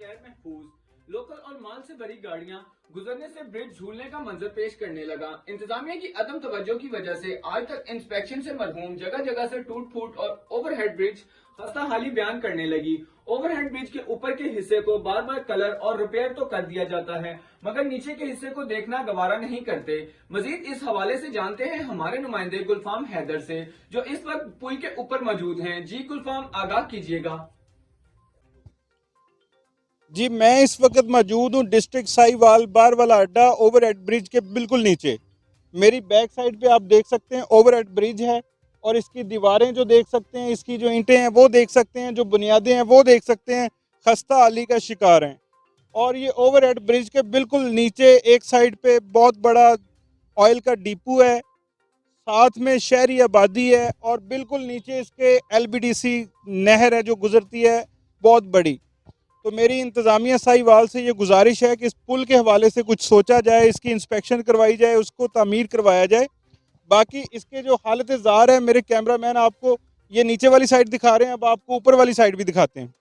गैर महफूज लोकल और माल से भरी गाड़ियां गुजरने से ब्रिज झूलने का मंजर पेश करने लगा। इंतजामिया की अदम तवज्जो की वजह से आज तक इंस्पेक्शन से मरहूम जगह जगह से टूट फूट और ओवरहेड ब्रिज खस्ता हाली बयान करने लगी। ओवरहेड ब्रिज के ऊपर के हिस्से को बार बार कलर और रिपेयर तो कर दिया जाता है, मगर नीचे के हिस्से को देखना गवारा नहीं करते। मजीद इस हवाले से जानते हैं हमारे नुमाइंदे गुलफाम हैदर से, जो इस वक्त पुल के ऊपर मौजूद हैं। जी गुलफाम, आगाह कीजिएगा। जी, मैं इस वक्त मौजूद हूँ डिस्ट्रिक्ट साहिवाल बारवाला अड्डा ओवरहेड ब्रिज के बिल्कुल नीचे। मेरी बैक साइड पे आप देख सकते हैं ओवरहेड ब्रिज है और इसकी दीवारें जो देख सकते हैं, इसकी जो ईंटें हैं वो देख सकते हैं, जो बुनियादें हैं वो देख सकते हैं, खस्ता हाली का शिकार हैं। और ये ओवरहेड ब्रिज के बिल्कुल नीचे एक साइड पे बहुत बड़ा ऑयल का डिपो है, साथ में शहरी आबादी है और बिल्कुल नीचे इसके LBDC नहर है जो गुजरती है बहुत बड़ी। तो मेरी इंतज़ामिया साहिवाल से ये गुजारिश है कि इस पुल के हवाले से कुछ सोचा जाए, इसकी इंस्पेक्शन करवाई जाए, उसको तामीर करवाया जाए। बाकी इसके जो हालत ज़ार है, मेरे कैमरामैन आपको ये नीचे वाली साइड दिखा रहे हैं, अब आपको ऊपर वाली साइड भी दिखाते हैं।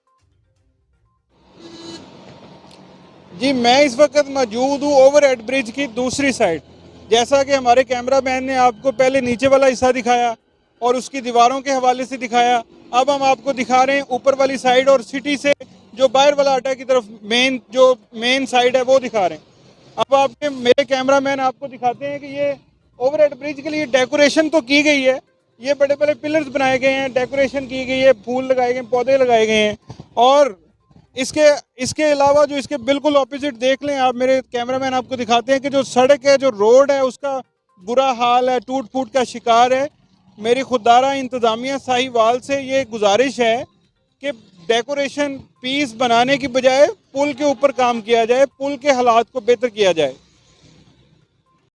जी, मैं इस वक्त मौजूद हूँ ओवरहेड ब्रिज की दूसरी साइड। जैसा कि हमारे कैमरामैन ने आपको पहले नीचे वाला हिस्सा दिखाया और उसकी दीवारों के हवाले से दिखाया, अब हम आपको दिखा रहे हैं ऊपर वाली साइड और सिटी से जो बाहर वाला अड्डा की तरफ मेन साइड है वो दिखा रहे हैं। अब आपके मेरे कैमरामैन आपको दिखाते हैं कि ये ओवरहेड ब्रिज के लिए डेकोरेशन तो की गई है, ये बड़े बड़े पिलर्स बनाए गए हैं, डेकोरेशन की गई है, फूल लगाए गए हैं, पौधे लगाए गए हैं। और इसके अलावा जो इसके बिल्कुल ऑपोजिट देख लें आप, मेरे कैमरामैन आपको दिखाते हैं कि जो सड़क है, जो रोड है, उसका बुरा हाल है, टूट फूट का शिकार है। मेरी खुददारा इंतज़ामिया साहिवाल से ये गुजारिश है कि डेकोरेशन पीस बनाने की बजाय पुल के ऊपर काम किया जाए, पुल के हालात को बेहतर किया जाए।